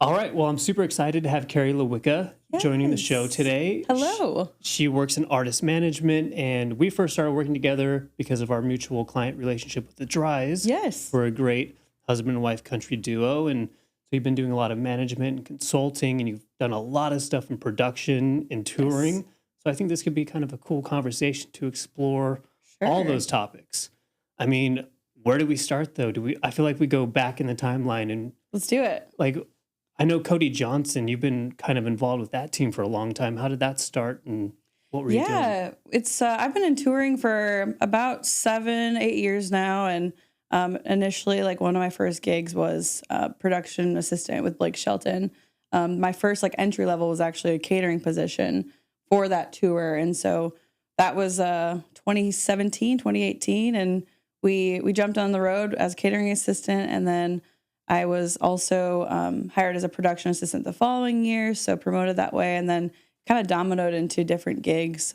All right. Well, I'm super excited to have Carrie Lelwica joining the show Yes. today. Hello. She works in artist management, and we first started working together because of our mutual client relationship with the Dries. Yes. We're a great husband and wife country duo, and so you've been doing a lot of management and consulting, and you've done a lot of stuff in production and touring. Yes. So I think this could be kind of a cool conversation to explore all Sure. those topics. I mean, where do we start though? I feel like we go back in the timeline and Let's do it. like I know Cody Johnson, you've been kind of involved with that team for a long time. How did that start and what were you doing? Yeah, it's I've been in touring for about 7-8 years now, and initially, like one of my first gigs was production assistant with Blake Shelton. My first like entry level was actually a catering position for that tour, and so that was 2017, 2018, and we jumped on the road as a catering assistant, and then I was also hired as a production assistant the following year, so promoted that way, and then kind of dominoed into different gigs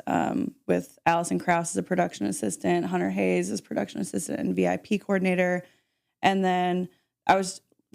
with Allison Krause as a production assistant, Hunter Hayes as production assistant and VIP coordinator, and then there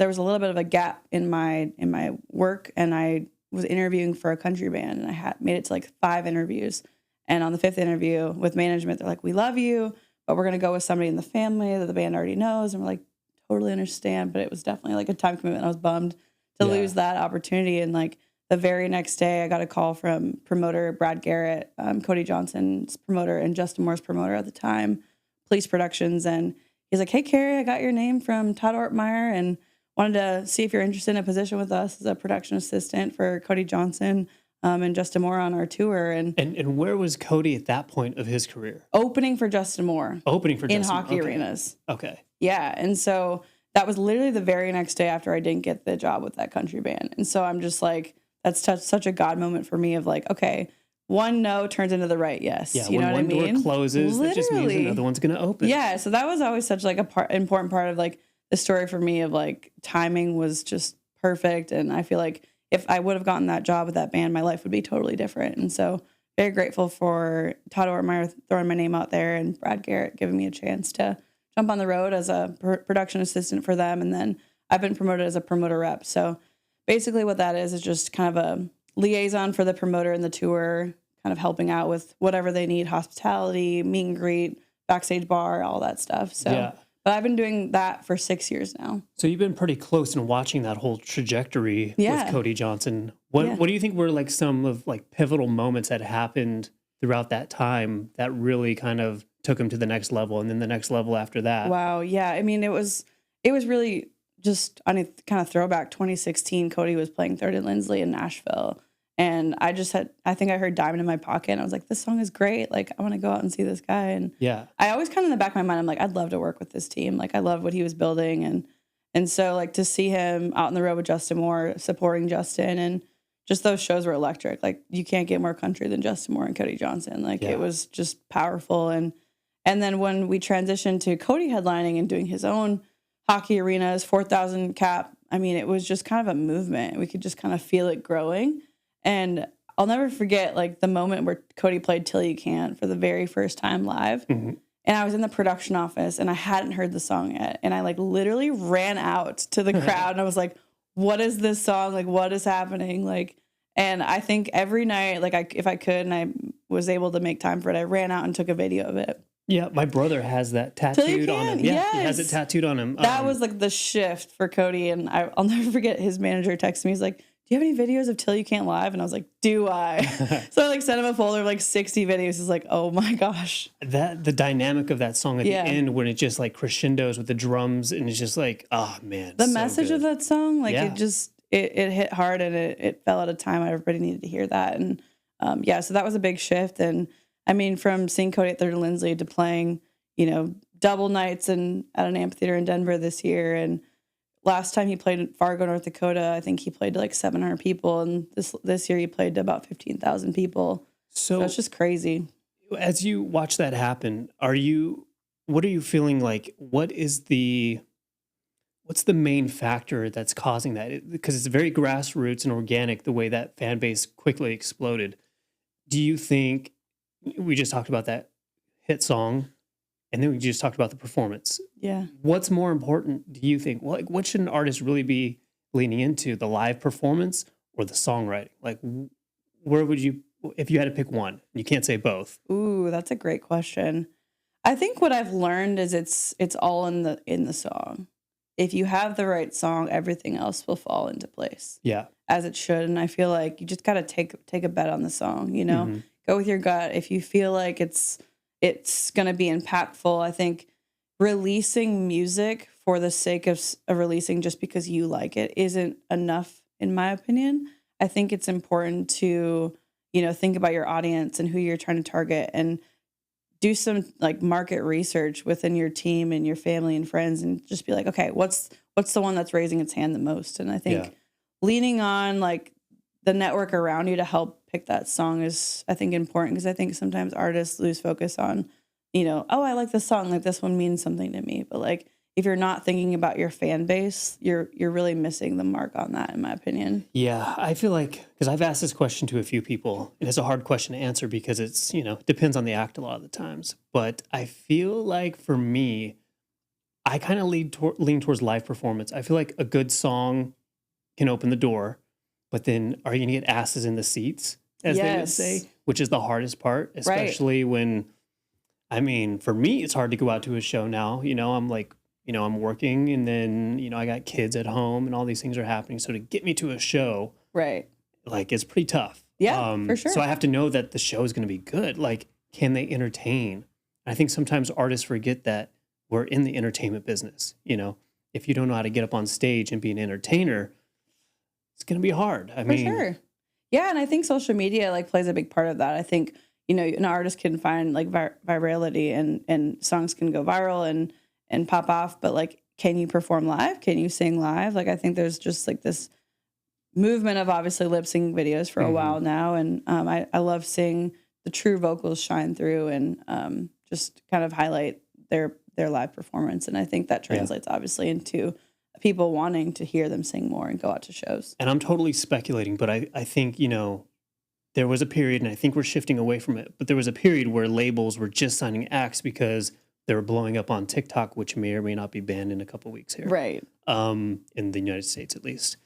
was a little bit of a gap in my work, and I was interviewing for a country band, and I had made it to like 5 interviews, and on the 5th interview with management, they're like, "We love you, but we're going to go with somebody in the family that the band already knows," and we're like, totally understand, but it was definitely like a time commitment. I was bummed to lose that opportunity. And like the very next day, I got a call from promoter Brad Garrett, Cody Johnson's promoter and Justin Moore's promoter at the time, Police Productions. And he's like, "Hey, Carrie, I got your name from Todd Ortmeyer and wanted to see if you're interested in a position with us as a production assistant for Cody Johnson and Justin Moore on our tour." And where was Cody at that point of his career? Opening for Justin Moore. Opening for in Justin, hockey okay. arenas. Okay. Yeah, and so that was literally the very next day after I didn't get the job with that country band. And so I'm just like, that's such a God moment for me of like, okay, one no turns into the right yes. Yeah, you know when what I one mean? door closes, that just means another one's going to open. Yeah, so that was always such like important part of like the story for me of like timing was just perfect. And I feel like if I would have gotten that job with that band, my life would be totally different. And so very grateful for Todd Ortmeyer throwing my name out there and Brad Garrett giving me a chance to jump on the road as a production assistant for them. And then I've been promoted as a promoter rep. So basically what that is just kind of a liaison for the promoter and the tour, kind of helping out with whatever they need, hospitality, meet and greet, backstage bar, all that stuff. So, Yeah. But I've been doing that for 6 years now. So you've been pretty close in watching that whole trajectory with Cody Johnson. What do you think were like some of like pivotal moments that happened throughout that time that really kind of took him to the next level and then the next level after that? Wow. Yeah. I mean, it was really just on a kind of throwback. 2016, Cody was playing Third and Lindsley in Nashville. And I think I heard Diamond in My Pocket. And I was like, this song is great. Like, I want to go out and see this guy. And yeah, I always kind of in the back of my mind, I'm like, I'd love to work with this team. Like, I love what he was building. And so like to see him out on the road with Justin Moore, supporting Justin, and just those shows were electric. Like, you can't get more country than Justin Moore and Cody Johnson. Like, it was just powerful. And then when we transitioned to Cody headlining and doing his own hockey arenas, 4,000 cap, I mean, it was just kind of a movement. We could just kind of feel it growing. And I'll never forget, like, the moment where Cody played Till You Can't for the very first time live. Mm-hmm. And I was in the production office, and I hadn't heard the song yet. And I, like, literally ran out to the crowd, and I was like, what is this song? Like, what is happening? Like, and I think every night, like, if I could and I was able to make time for it, I ran out and took a video of it. Yeah, my brother has that tattooed on him. Yeah, yes. He has it tattooed on him. That was like the shift for Cody, and I'll never forget his manager texted me. He's like, "Do you have any videos of Till You Can't live?" And I was like, "Do I?" So I like sent him a folder of like 60 videos. He's like, "Oh my gosh." The dynamic of that song at the end when it just like crescendos with the drums and it's just like, oh man. The message of that song, like it just it hit hard, and it fell at a time when everybody needed to hear that. And so that was a big shift. And I mean, from seeing Cody at Third and Lindsley to playing, double nights at an amphitheater in Denver this year. And last time he played in Fargo, North Dakota, I think he played to like 700 people. And this year he played to about 15,000 people. So it's just crazy. As you watch that happen, what are you feeling like? What's the main factor that's causing that? Because it's very grassroots and organic, the way that fan base quickly exploded. Do you think, we just talked about that hit song, and then we just talked about the performance. Yeah. What's more important, do you think? What should an artist really be leaning into, the live performance or the songwriting? Like, where would you, if you had to pick one? You can't say both. Ooh, that's a great question. I think what I've learned is it's all in the song. If you have the right song, everything else will fall into place Yeah. as it should. And I feel like you just gotta take a bet on the song, you know? Hmm. Go with your gut. If you feel like it's gonna be impactful, I think releasing music for the sake of releasing just because you like it isn't enough, in my opinion. I think it's important to, think about your audience and who you're trying to target and do some like market research within your team and your family and friends and just be like, okay, what's the one that's raising its hand the most? And I Yeah. think leaning on like the network around you to help pick that song is, I think, important because I think sometimes artists lose focus on, oh, I like this song, like this one means something to me. But like if you're not thinking about your fan base, you're really missing the mark on that, in my opinion. Yeah, I feel like, because I've asked this question to a few people, and it's a hard question to answer because it's, depends on the act a lot of the times. But I feel like for me, I kind of lean towards live performance. I feel like a good song can open the door, but then are you going to get asses in the seats, as they would say, Yes. which is the hardest part, Right. especially when, I mean, for me, it's hard to go out to a show now. I'm like, I'm working and then, I got kids at home and all these things are happening. So to get me to a show, Right. like, it's pretty tough. Yeah, for So sure. I have to know that the show is going to be good. Like, can they entertain? I think sometimes artists forget that we're in the entertainment business. If you don't know how to get up on stage and be an entertainer, it's going to be hard. I For mean, sure. Yeah, and I think social media like plays a big part of that. I think, an artist can find like virality and songs can go viral and pop off, but like can you perform live? Can you sing live? Like I think there's just like this movement of obviously lip sync videos for a mhm. while now and I love seeing the true vocals shine through and just kind of highlight their live performance and I think that Yeah. translates obviously into people wanting to hear them sing more and go out to shows. And I'm totally speculating, but I think, there was a period, and I think we're shifting away from it, but there was a period where labels were just signing acts because they were blowing up on TikTok, which may or may not be banned in a couple weeks here, Right. in the United States at least.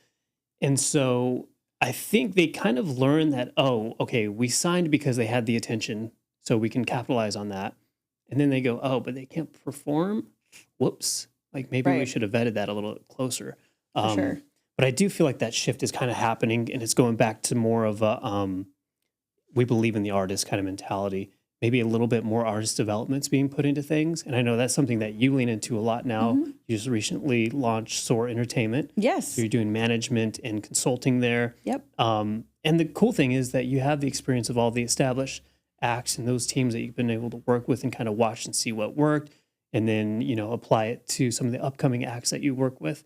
And so I think they kind of learned that, oh, okay, we signed because they had the attention, so we can capitalize on that. And then they go, oh, but they can't perform? Whoops. Like maybe we Right. should have vetted that a little closer. For sure. But I do feel like that shift is kind of happening and it's going back to more of a we believe in the artist kind of mentality. Maybe a little bit more artist development's being put into things. And I know that's something that you lean into a lot now. Mhm. You just recently launched Soar Entertainment. So Yes. you're doing management and consulting there. Yep. And the cool thing is that you have the experience of all the established acts and those teams that you've been able to work with and kind of watch and see what worked and then, apply it to some of the upcoming acts that you work with.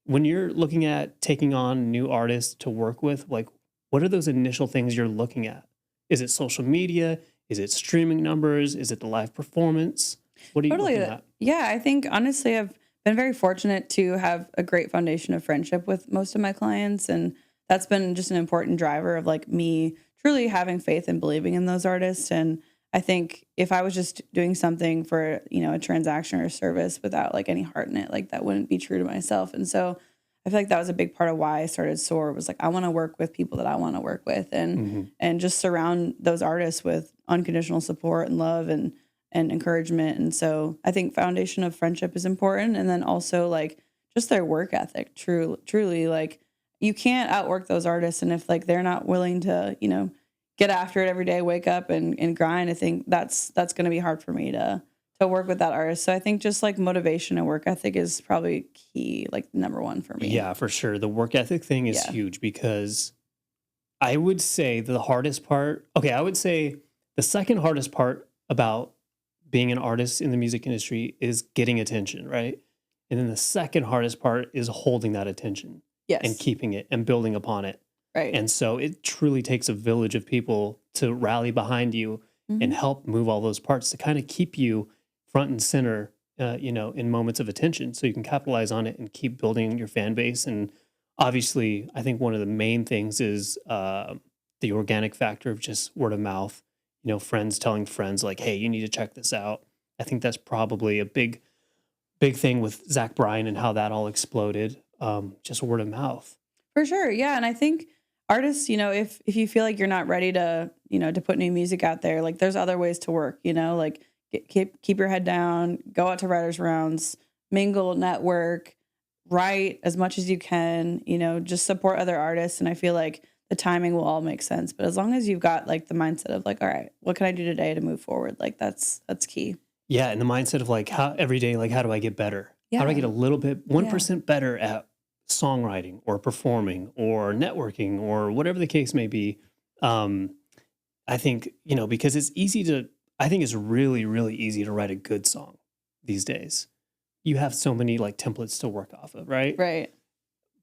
When you're looking at taking on new artists to work with, like what are those initial things you're looking at? Is it social media? Is it streaming numbers? Is it the live performance? What are you Totally. looking at? Yeah, I think honestly, I've been very fortunate to have a great foundation of friendship with most of my clients. And that's been just an important driver of like me truly having faith and believing in those artists. And I think if I was just doing something for, a transaction or a service without like any heart in it, like that wouldn't be true to myself. And so I feel like that was a big part of why I started SOAR was like, I want to work with people that I want to work with Hmm. and just surround those artists with unconditional support and love and encouragement. And so I think foundation of friendship is important. And then also like just their work ethic, truly like you can't outwork those artists. And if like they're not willing to, get after it every day, wake up and grind, I think that's going to be hard for me to work with that artist. So I think just like motivation and work ethic is probably key, like number one for me. Yeah, for sure. The work ethic thing is Yeah. huge because I would say the hardest part, okay, I would say the second hardest part about being an artist in the music industry is getting attention, right? And then the second hardest part is holding that attention and Yes. keeping it and building upon it. Right. And so it truly takes a village of people to rally behind you and Mhm. help move all those parts to kind of keep you front and center, in moments of attention so you can capitalize on it and keep building your fan base. And obviously, I think one of the main things is the organic factor of just word of mouth, friends telling friends like, hey, you need to check this out. I think that's probably a big thing with Zach Bryan and how that all exploded. just word of mouth. For sure. Yeah. And I think artists, if you feel like you're not ready to, to put new music out there, like there's other ways to work, like keep your head down, go out to writers rounds, mingle, network, write as much as you can, just support other artists. And I feel like the timing will all make sense. But as long as you've got like the mindset of like, all right, what can I do today to move forward? Like that's key. Yeah. And the mindset of like how every day, like, how do I get better? How do I Yeah. get a little bit, 1% Yeah. better at songwriting or performing or networking or whatever the case may be? I think, because I think it's really, really easy to write a good song these days. You have so many like templates to work off of, right? Right.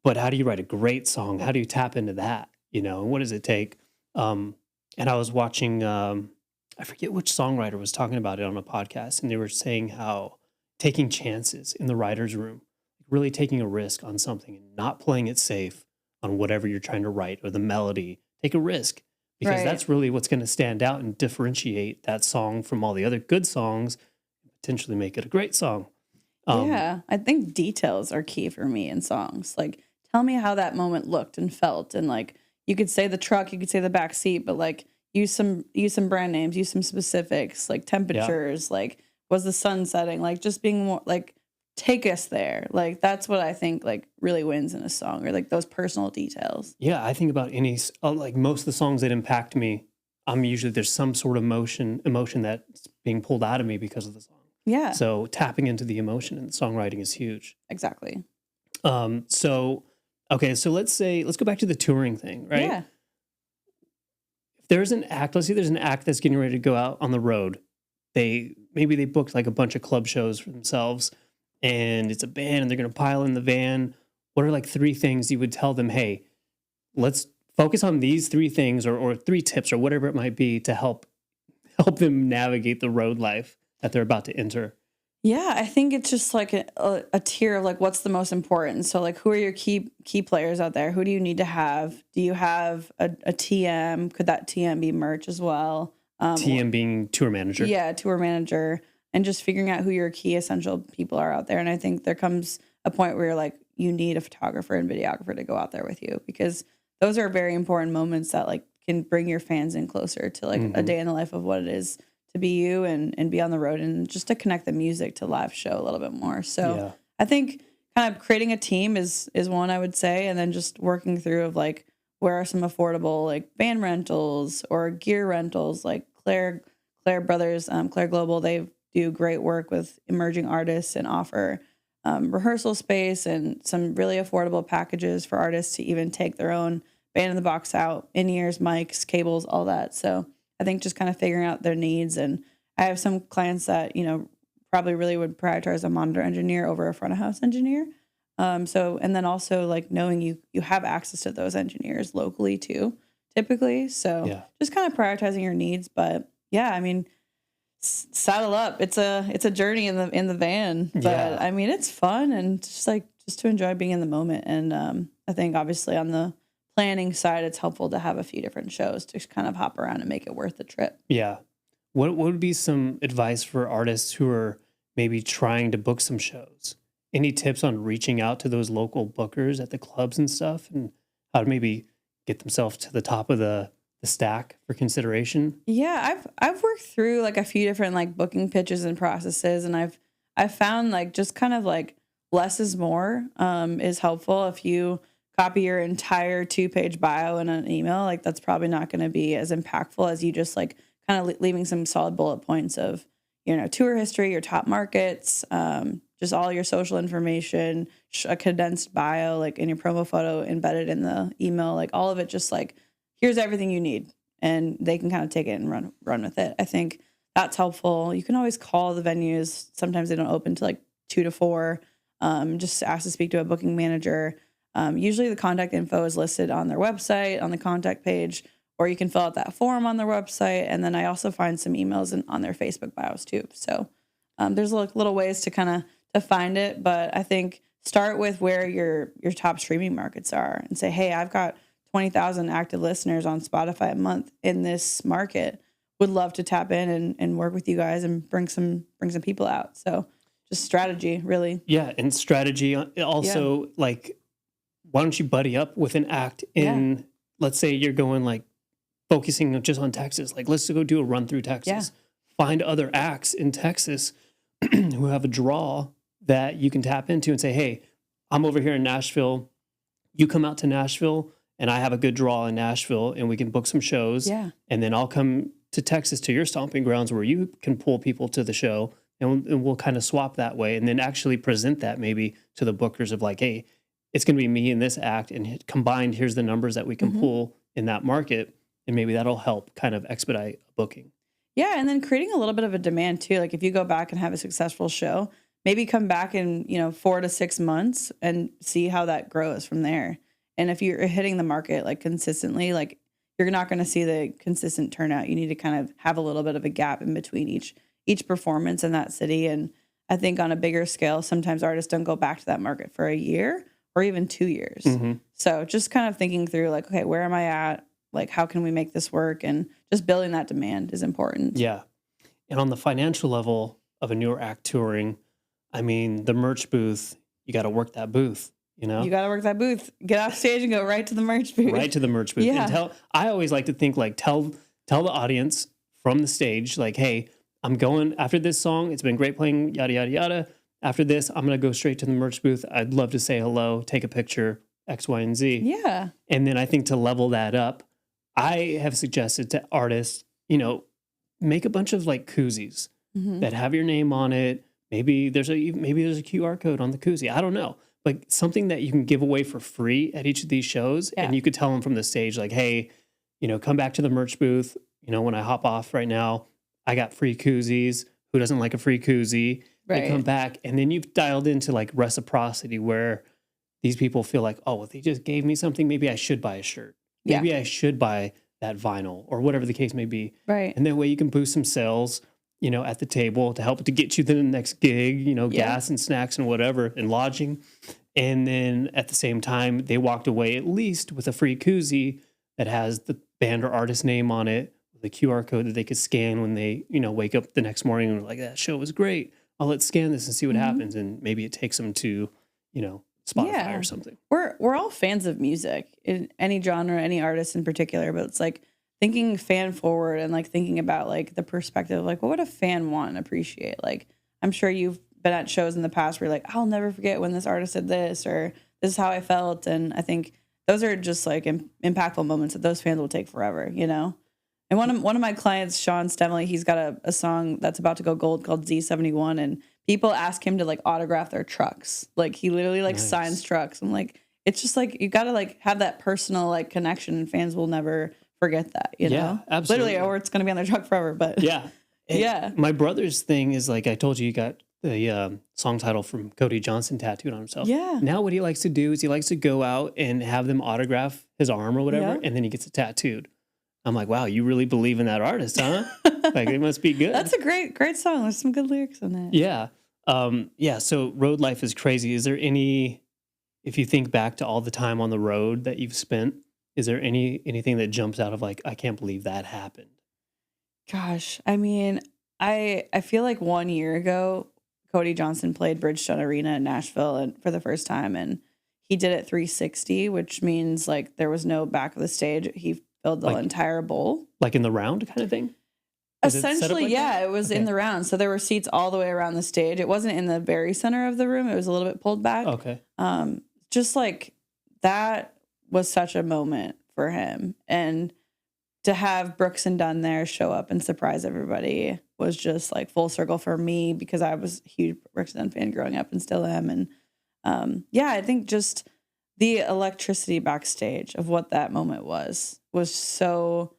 But how do you write a great song? How do you tap into that? And what does it take? And I was watching, I forget which songwriter was talking about it on a podcast, and they were saying how taking chances in the writer's room, really taking a risk on something and not playing it safe on whatever you're trying to write or the melody. Take a risk because Right. that's really what's going to stand out and differentiate that song from all the other good songs, and potentially make it a great song. Yeah. I think details are key for me in songs. Like, tell me how that moment looked and felt. And like, you could say the truck, you could say the back seat, but like, use some brand names, use some specifics, like temperatures, like, was the sun setting? Like, just being more like, take us there. Like, that's what I think like really wins in a song, or like those personal details. Yeah, I think about like most of the songs that impact me, there's some sort of emotion that's being pulled out of me because of the song. Yeah, So tapping into the emotion in songwriting is huge. exactly. Okay, so let's go back to the touring thing, right? Yeah. If there's an act, let's say there's an act that's getting ready to go out on the road. Maybe they booked like a bunch of club shows for themselves, and it's a band and they're going to pile in the van. What are like 3 things you would tell them, hey, let's focus on these 3 things or 3 tips or whatever it might be to help them navigate the road life that they're about to enter? Yeah, I think it's just like a tier of like what's the most important. So like, who are your key players out there? Who do you need to have? Do you have a TM? Could that TM be merch as well? TM being tour manager. Yeah, tour manager, and just figuring out who your key essential people are out there. And I think there comes a point where you're like, you need a photographer and videographer to go out there with you, because those are very important moments that like can bring your fans in closer to like a day in the life of what it is to be you and be on the road, and just to connect the music to live show a little bit more. So Yeah. I think kind of creating a team is one I would say, and then just working through of like, where are some affordable like van rentals or gear rentals, like Claire Brothers, Claire Global. They do great work with emerging artists and offer rehearsal space and some really affordable packages for artists to even take their own band in the box out, in-ears, mics, cables, all that. So I think just kind of figuring out their needs. And I have some clients that, probably really would prioritize a monitor engineer over a front of house engineer. And then also like knowing you have access to those engineers locally too, typically. So Yeah. just kind of prioritizing your needs. But yeah, I mean, saddle up. It's a journey in the van, but Yeah. I mean, it's fun and just to enjoy being in the moment. And I think obviously on the planning side, it's helpful to have a few different shows to kind of hop around and make it worth the trip. Yeah. What would be some advice for artists who are maybe trying to book some shows? Any tips on reaching out to those local bookers at the clubs and stuff, and how to maybe get themselves to the top of the stack for consideration? Yeah, I've worked through like a few different like booking pitches and processes, and I've found like just kind of like less is more is helpful. If you copy your entire 2-page bio in an email, like that's probably not going to be as impactful as you just like kind of leaving some solid bullet points of tour history, your top markets, just all your social information, a condensed bio, like in your promo photo embedded in the email, like all of it, just like, here's everything you need, and they can kind of take it and run with it. I think that's helpful. You can always call the venues. Sometimes they don't open till like 2 to 4. Just ask to speak to a booking manager. Usually the contact info is listed on their website, on the contact page, or you can fill out that form on their website. And then I also find some emails on their Facebook bios too. So there's like little ways to kind of to find it. But I think start with where your top streaming markets are and say, hey, I've got 20,000 active listeners on Spotify a month in this market. Would love to tap in and work with you guys and bring some people out. So just strategy, really. Yeah, and strategy also, like why don't you buddy up with an act in, let's say you're going like focusing just on Texas. Like, let's go do a run through Texas. Find other acts in Texas who have a draw that you can tap into and say, hey, I'm over here in Nashville. You come out to Nashville and I have a good draw in Nashville and we can book some shows. Yeah. And then I'll come to Texas to your stomping grounds where you can pull people to the show and we'll kind of swap that way and then actually present that maybe to the bookers of like, hey, it's going to be me in this act and combined, here's the numbers that we can pull in that market. And maybe that'll help kind of expedite a booking. Yeah. And then creating a little bit of a demand too. Like if you go back and have a successful show, maybe come back in, 4 to 6 months and see how that grows from there. And if you're hitting the market like consistently, like you're not going to see the consistent turnout. You need to kind of have a little bit of a gap in between each performance in that city. And I think on a bigger scale, sometimes artists don't go back to that market for a year or even 2 years. So just kind of thinking through like, okay, where am I at? Like, how can we make this work? And just building that demand is important. Yeah. And on the financial level of a newer act touring, I mean, the merch booth, you got to work that booth, You got to work that booth. Get off stage and go right to the merch booth. Right to the merch booth. Yeah. And I always like to think like, tell the audience from the stage, like, hey, I'm going after this song. It's been great playing, yada, yada, yada. After this, I'm going to go straight to the merch booth. I'd love to say hello, take a picture, X, Y, and Z. Yeah. And then I think to level that up, I have suggested to artists, make a bunch of like koozies that have your name on it. Maybe there's a QR code on the koozie. I don't know. Like something that you can give away for free at each of these shows. Yeah. And you could tell them from the stage, like, hey, come back to the merch booth. When I hop off right now, I got free koozies. Who doesn't like a free koozie? Right. They come back. And then you've dialed into like reciprocity where these people feel like, oh, well, they just gave me something. Maybe I should buy a shirt. Maybe I should buy that vinyl or whatever the case may be. Right. And that way you can boost some sales, at the table to help to get you to the next gig, gas and snacks and whatever and lodging. And then at the same time, they walked away at least with a free koozie that has the band or artist name on it, with a QR code that they could scan when they, wake up the next morning and were like, that show was great. Let's scan this and see what happens. And maybe it takes them to, Spotify or something. We're all fans of music in any genre, any artist in particular, but it's like thinking fan forward and like thinking about like the perspective, like what would a fan want and appreciate? Like I'm sure you've been at shows in the past where you're like, I'll never forget when this artist did this, or this is how I felt. And I think those are just like impactful moments that those fans will take forever, And one of my clients, Sean Stemaly, he's got a song that's about to go gold called Z71, and people ask him to like autograph their trucks. Like he literally like signs trucks. I'm like, it's just like you got to like have that personal like connection, and fans will never forget that. You know, absolutely. Literally, or it's gonna be on their truck forever. But yeah. My brother's thing is like I told you, he got the song title from Cody Johnson tattooed on himself. Yeah. Now what he likes to do is he likes to go out and have them autograph his arm or whatever, and then he gets it tattooed. I'm like, wow, you really believe in that artist, huh? Like, it must be good. That's a great song. There's some good lyrics in that. Yeah. So road life is crazy. Is there if you think back to all the time on the road that you've spent, is there anything that jumps out of like, I can't believe that happened? Gosh, I mean, I feel like 1 year ago, Cody Johnson played Bridgestone Arena in Nashville and for the first time, and he did it 360, which means like there was no back of the stage. He filled the entire bowl. Like in the round kind of thing? Essentially, it was in the round. So there were seats all the way around the stage. It wasn't in the very center of the room. It was a little bit pulled back. Okay. Just like that was such a moment for him. And to have Brooks and Dunn there show up and surprise everybody was just like full circle for me, because I was a huge Brooks and Dunn fan growing up and still am. And I think just the electricity backstage of what that moment was so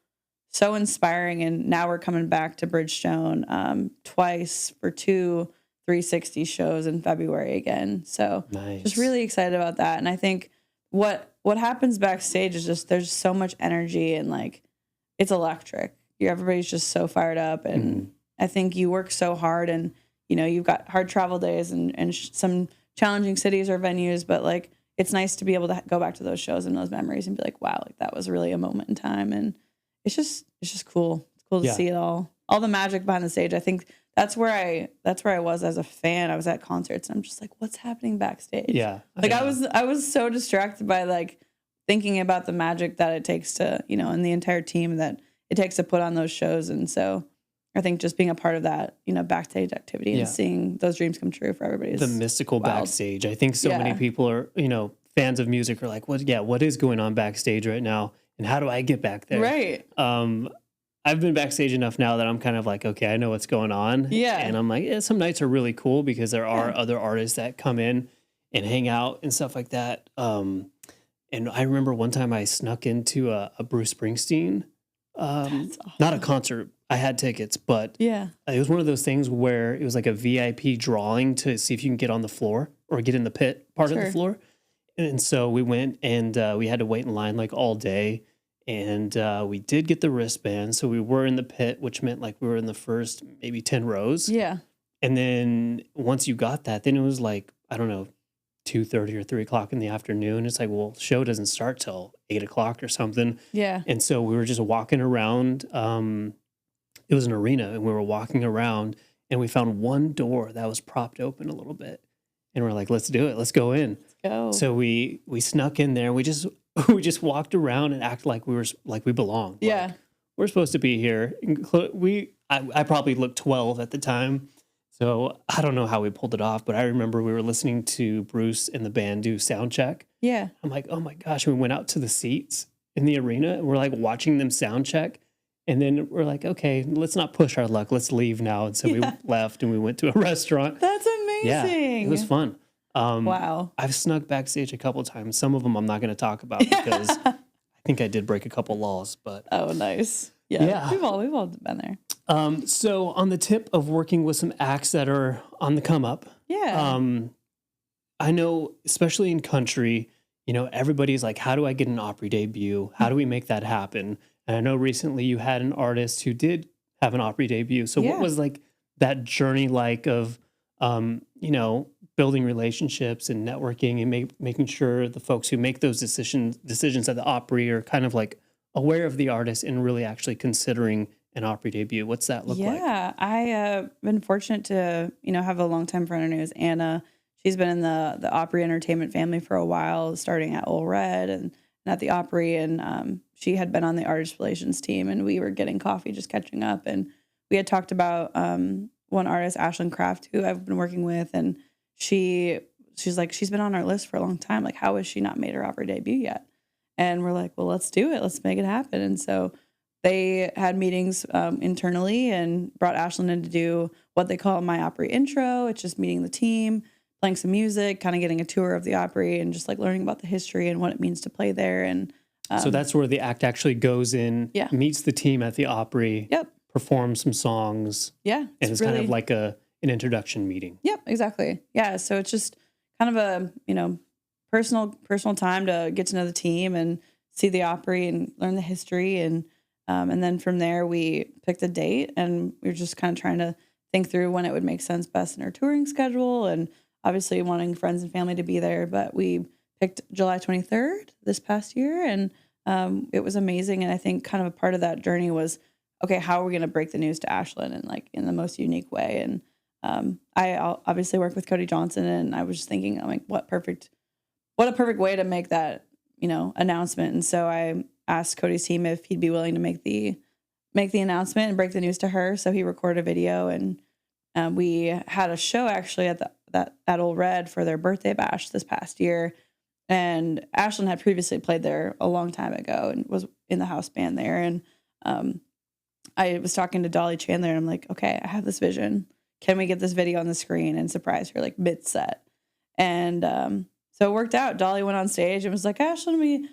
inspiring. And now we're coming back to Bridgestone twice for 2 360 shows in February again. So just really excited about that. And I think what happens backstage is just there's so much energy and like it's electric. Everybody's just so fired up. And I think you work so hard, and you've got hard travel days and some challenging cities or venues, but like it's nice to be able to go back to those shows and those memories and be like, wow, like that was really a moment in time. And it's just cool. It's cool to see it all the magic behind the stage. I think that's where I was as a fan. I was at concerts and I'm just like, what's happening backstage? Yeah. Like know. I was so distracted by like thinking about the magic that it takes to, and the entire team that it takes to put on those shows. And so I think just being a part of that, backstage activity and seeing those dreams come true for everybody is the mystical wild. backstage. I think so many people are, fans of music are like, what is going on backstage right now? And how do I get back there? Right. I've been backstage enough now that I'm kind of like, okay, I know what's going on. Yeah. And I'm like, some nights are really cool because there are other artists that come in and hang out and stuff like that. And I remember one time I snuck into a Bruce Springsteen, That's awesome. not a concert. I had tickets, but it was one of those things where it was like a VIP drawing to see if you can get on the floor or get in the pit part of the floor. And so we went and we had to wait in line like all day. And we did get the wristband. So we were in the pit, which meant like we were in the first maybe 10 rows. Yeah. And then once you got that, then it was like, I don't know, 2:30 or 3 o'clock in the afternoon. It's like, well, the show doesn't start till 8 o'clock or something. Yeah. And so we were just walking around. It was an arena and we were walking around and we found one door that was propped open a little bit. And we're like, let's do it. Let's go in. Let's go. So we snuck in there. We just walked around and acted like we belonged. Yeah. Like, we're supposed to be here. I probably looked 12 at the time. So I don't know how we pulled it off, but I remember we were listening to Bruce and the band do sound check. Yeah. I'm like, oh my gosh. We went out to the seats in the arena and we're like watching them sound check. And then we're like, okay, let's not push our luck. Let's leave now. And so we left and we went to a restaurant. That's amazing. Yeah, it was fun. Wow. I've snuck backstage a couple of times. Some of them I'm not going to talk about because I think I did break a couple laws. But oh, nice. Yeah. We've all been there. So on the tip of working with some acts that are on the come up. Yeah. I know, especially in country, everybody's like, how do I get an Opry debut? How do we make that happen? And I know recently you had an artist who did have an Opry debut. So what was like that journey like of, building relationships and networking and making sure the folks who make those decisions at the Opry are kind of like aware of the artist and really actually considering an Opry debut? What's that look like? Yeah, I been fortunate to have a longtime friend. Her name is Anna. She's been in the Opry Entertainment family for a while, starting at Ole Red and at the Opry, and she had been on the artist relations team, and we were getting coffee, just catching up, and we had talked about one artist, Ashland Craft, who I've been working with, and she's like, she's been on our list for a long time. Like, how has she not made her Opry debut yet? And we're like, well, let's do it. Let's make it happen. And so they had meetings internally and brought Ashland in to do what they call my Opry intro. It's just meeting the team, playing some music, kind of getting a tour of the Opry and just like learning about the history and what it means to play there. And so that's where the act actually goes in, meets the team at the Opry, performs some songs. Yeah. And it's really kind of like an introduction meeting. Yep, exactly. Yeah. So it's just kind of a, personal time to get to know the team and see the Opry and learn the history. And then from there we picked a date and we were just kind of trying to think through when it would make sense best in our touring schedule and obviously wanting friends and family to be there. But we picked July 23rd this past year and it was amazing. And I think kind of a part of that journey was, okay, how are we going to break the news to Ashland and like in the most unique way? And I obviously work with Cody Johnson and I was just thinking, I'm like, what a perfect way to make that, announcement. And so I asked Cody's team if he'd be willing to make the announcement and break the news to her. So he recorded a video and we had a show actually at Ole Red for their birthday bash this past year. And Ashland had previously played there a long time ago and was in the house band there. And I was talking to Dolly Chandler and I'm like, okay, I have this vision. Can we get this video on the screen and surprise her like mid set? And so it worked out. Dolly went on stage and was like, Ashland, we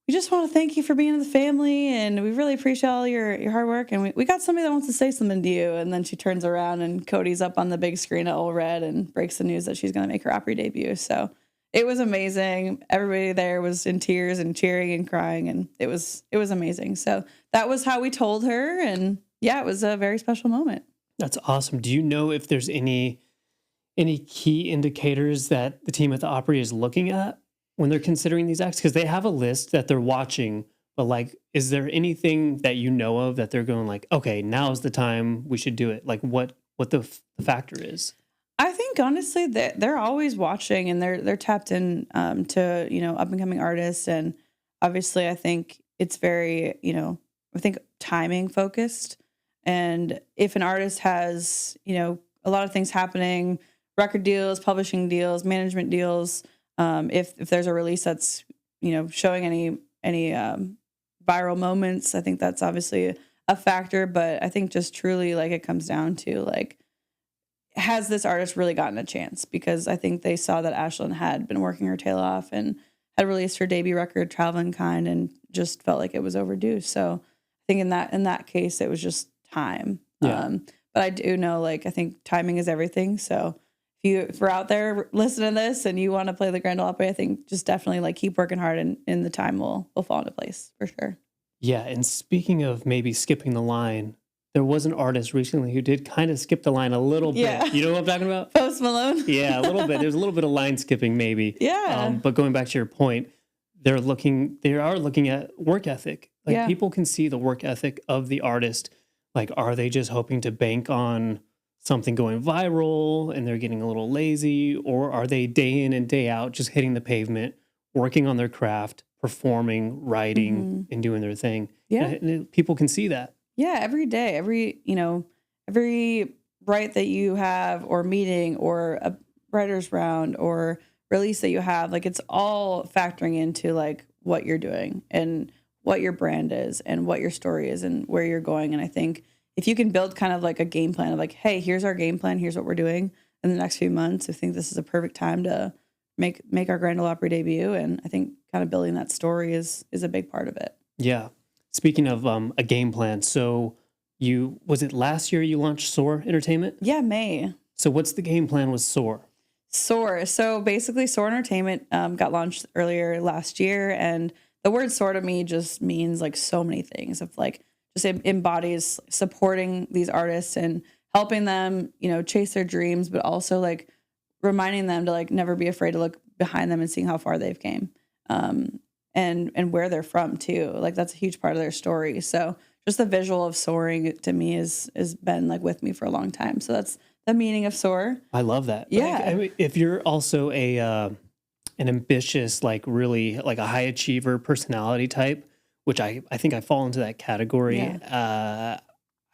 just want to thank you for being in the family and we really appreciate all your hard work. And we got somebody that wants to say something to you. And then she turns around and Cody's up on the big screen at Ole Red and breaks the news that she's going to make her Opry debut. So it was amazing. Everybody there was in tears and cheering and crying. And it was amazing. So that was how we told her. And yeah, it was a very special moment. That's awesome. Do you know if there's any key indicators that the team at the Opry is looking at when they're considering these acts? Because they have a list that they're watching, but like, is there anything that you know of that they're going like, okay, now's the time we should do it? Like what what the factor is? I think honestly that they're always watching and they're tapped in to, up and coming artists. And obviously I think it's very, I think timing focused. And if an artist has, a lot of things happening, record deals, publishing deals, management deals, if there's a release that's, showing any viral moments, I think that's obviously a factor. But I think just truly like it comes down to like, has this artist really gotten a chance? Because I think they saw that Ashland had been working her tail off and had released her debut record, Traveling Kind, and just felt like it was overdue. So I think in that case, it was just time. Yeah. But I do know, like, I think timing is everything. So if we're out there listening to this and you want to play the Grand Ole Opry, I think just definitely like keep working hard and the time will fall into place for sure. Yeah. And speaking of maybe skipping the line, there was an artist recently who did kind of skip the line a little bit. Yeah. You know what I'm talking about? Post Malone. Yeah, a little bit. There's a little bit of line skipping maybe. Yeah. But going back to your point, they are looking at work ethic. Like Yeah. people can see the work ethic of the artist. Like, are they just hoping to bank on something going viral and they're getting a little lazy? Or are they day in and day out just hitting the pavement, working on their craft, performing, writing, and doing their thing? Yeah. And people can see that. Yeah, every day, every write that you have or meeting or a writer's round or release that you have, like it's all factoring into like what you're doing and what your brand is and what your story is and where you're going. And I think if you can build kind of like a game plan of like, hey, here's our game plan, here's what we're doing in the next few months, I think this is a perfect time to make our Grand Ole Opry debut. And I think kind of building that story is a big part of it. Yeah. Speaking of a game plan, so was it last year you launched Soar Entertainment? Yeah, May. So what's the game plan with Soar? Soar. So basically, Soar Entertainment got launched earlier last year, and the word "soar" to me just means like so many things. Of like, just embodies supporting these artists and helping them, chase their dreams, but also like reminding them to like never be afraid to look behind them and seeing how far they've came. And where they're from too. Like that's a huge part of their story. So just the visual of soaring to me is been like with me for a long time. So that's the meaning of soar. I love that. Yeah. Like, I mean, if you're also an ambitious, like really like a high achiever personality type, which I think I fall into that category, Yeah.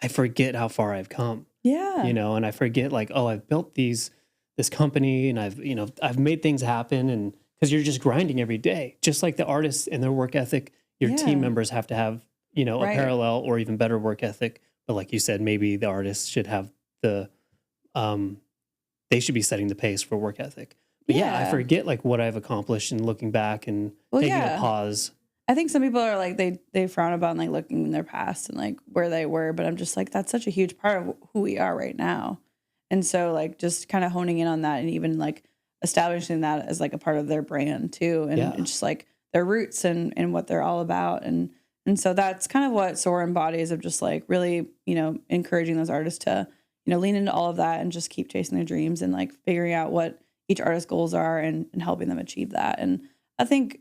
I forget how far I've come. Yeah. And I forget like, oh, I've built this company and I've made things happen, and because you're just grinding every day, just like the artists and their work ethic, your team members have to have, a Right. parallel or even better work ethic. But like you said, maybe the artists should have they should be setting the pace for work ethic. But yeah, I Yeah. forget like what I've accomplished and looking back and Well, taking yeah. a pause. I think some people are like they frown upon like looking in their past and like where they were, but I'm just like that's such a huge part of who we are right now. And so like just kind of honing in on that and even like establishing that as like a part of their brand too, and just like their roots and what they're all about. And so that's kind of what Soar embodies of just like really, encouraging those artists to, lean into all of that and just keep chasing their dreams and like figuring out what each artist's goals are and helping them achieve that. And I think,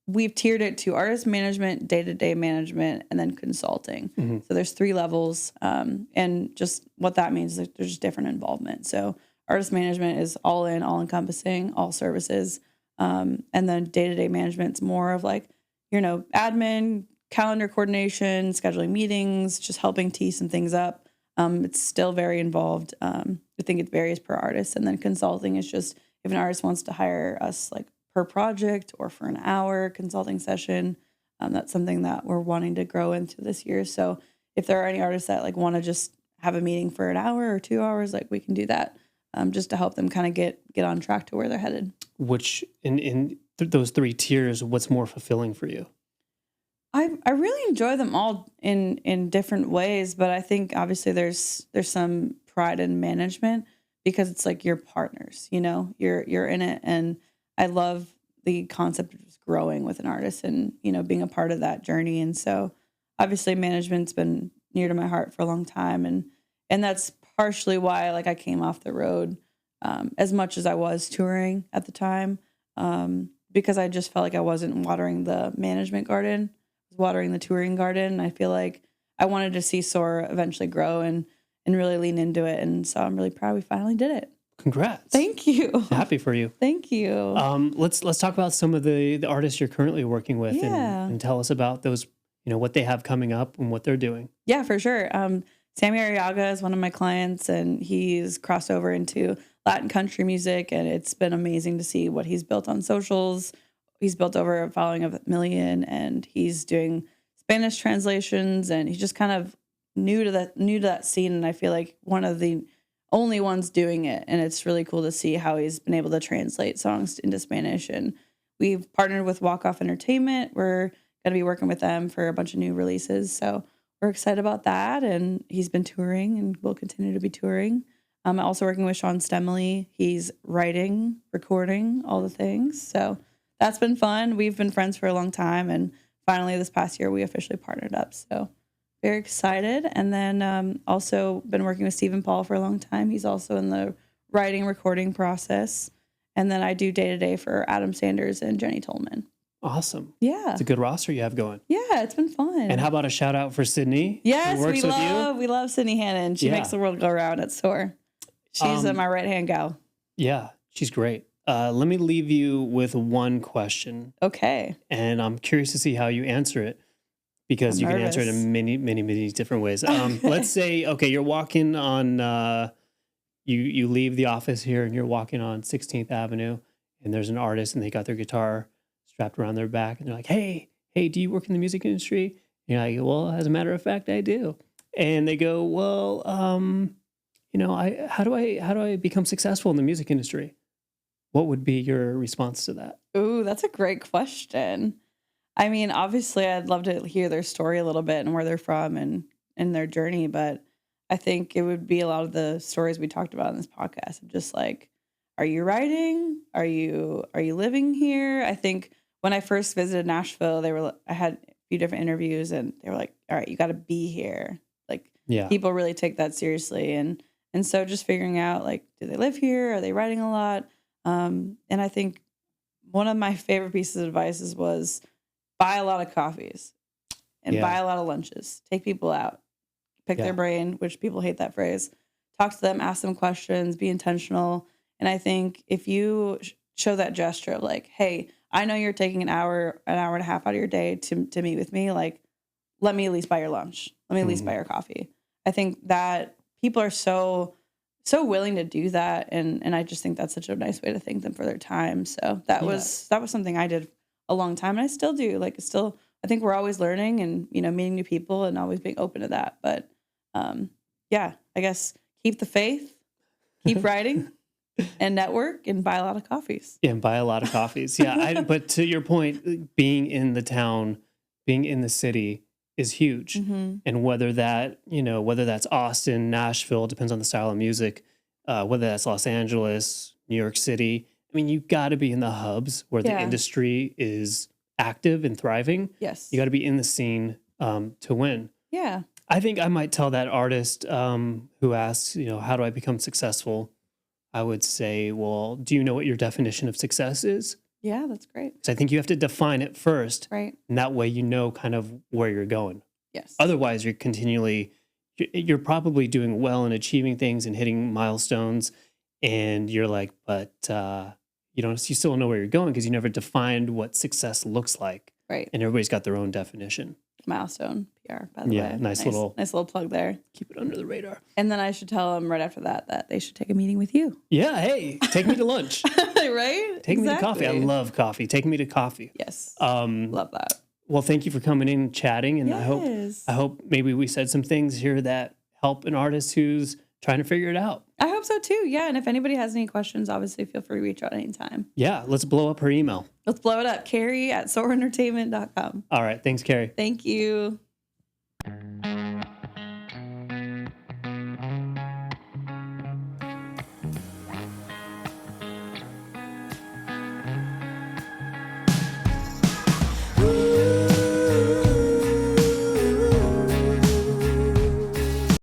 we've tiered it to artist management, day-to-day management, and then consulting. Mm-hmm. So there's 3 levels. And just what that means is there's just different involvement. So artist management is all in, all encompassing, all services. And then day-to-day management's more of like, admin, calendar coordination, scheduling meetings, just helping tee some things up. It's still very involved. I think it varies per artist. And then consulting is just if an artist wants to hire us like per project or for an hour consulting session, that's something that we're wanting to grow into this year. So if there are any artists that like want to just have a meeting for an hour or 2 hours, like we can do that just to help them kind of get on track to where they're headed. Which in those 3 tiers, what's more fulfilling for you? I really enjoy them all in different ways, but I think obviously there's some pride in management because it's like your partners, you're in it, and I love the concept of just growing with an artist and being a part of that journey. And so obviously management's been near to my heart for a long time, and that's partially why like I came off the road as much as I was touring at the time, because I just felt like I wasn't watering the management garden, watering the touring garden. I feel like I wanted to see Soar eventually grow and and really lean into it. And so I'm really proud we finally did it. Congrats. Thank you. Happy for you. Thank you. Let's talk about some of the artists you're currently working with and tell us about those, what they have coming up and what they're doing. Yeah, for sure. Sammy Arriaga is one of my clients, and he's crossed over into Latin country music, and it's been amazing to see what he's built on socials. He's built over a following of 1 million, and he's doing Spanish translations, and he's just kind of new to that scene, and I feel like one of the only ones doing it, and it's really cool to see how he's been able to translate songs into Spanish. And we've partnered with Walk-Off Entertainment. We're going to be working with them for a bunch of new releases, so we're excited about that. And he's been touring and will continue to be touring. I'm also working with Stemaly. He's writing, recording, all the things, so that's been fun. We've been friends for a long time, and finally this past year we officially partnered up, so very excited. And then also been working with Stephen Paul for a long time. He's also in the writing, recording process. And then I do day-to-day for Adam Sanders and Jenny Tolman. Awesome. Yeah. It's a good roster you have going. Yeah, it's been fun. And how about a shout out for Sydney? Yes, who works we love Sydney Hannon. She makes the world go round at Soar. She's my right-hand gal. Yeah, she's great. Let me leave you with one question. Okay. And I'm curious to see how you answer it, because you can answer it in many, many, many different ways. Let's say, okay, you're walking on, you leave the office here and you're walking on 16th Avenue, and there's an artist and they got their guitar strapped around their back, and they're like, hey, do you work in the music industry? And you're like, well, as a matter of fact, I do. And they go, well, how do I become successful in the music industry? What would be your response to that? Ooh, that's a great question. I mean, obviously, I'd love to hear their story a little bit and where they're from and their journey. But I think it would be a lot of the stories we talked about in this podcast of just like, are you writing? Are you living here? I think when I first visited Nashville, I had a few different interviews, and they were like, all right, you got to be here. Like, people really take that seriously. And so just figuring out, like, do they live here? Are they writing a lot? And I think one of my favorite pieces of advice was buy a lot of coffees and buy a lot of lunches. Take people out, pick their brain, which people hate that phrase. Talk to them, ask them questions, be intentional. And I think if you show that gesture of like, hey, I know you're taking an hour and a half out of your day to meet with me. Like, let me at least buy your lunch. Let me at least buy your coffee. I think that people are so willing to do that, and I just think that's such a nice way to thank them for their time. So that was something I did a long time, and I still do. Like, I think we're always learning and meeting new people and always being open to that. But I guess keep the faith, keep writing, and network, and buy a lot of coffees. Yeah, and buy a lot of coffees. Yeah, but to your point, being in the town, being in the city is huge. And whether that's Austin, Nashville, depends on the style of music, whether that's Los Angeles, New York City. I mean, you got to be in the hubs where the industry is active and thriving. Yes. You got to be in the scene to win. Yeah. I think I might tell that artist who asks, how do I become successful? I would say, well, do you know what your definition of success is? Yeah, that's great. Because I think you have to define it first. Right. And that way you know kind of where you're going. Yes. Otherwise, you're probably doing well and achieving things and hitting milestones. And you're like, but you still don't know where you're going because you never defined what success looks like. Right. And everybody's got their own definition. Milestone PR, by the way. Yeah, nice little plug there. Keep it under the radar. And then I should tell them right after that they should take a meeting with you. Yeah, hey, take me to lunch. Right? Take me to coffee. I love coffee. Take me to coffee. Yes. Love that. Well, thank you for coming in and chatting. And yes. I hope maybe we said some things here that help an artist who's trying to figure it out. I hope so too. Yeah. And if anybody has any questions, obviously feel free to reach out anytime. Yeah. Let's blow up her email. Let's blow it up. Carrie at soarentertainment.com. All right. Thanks, Carrie. Thank you.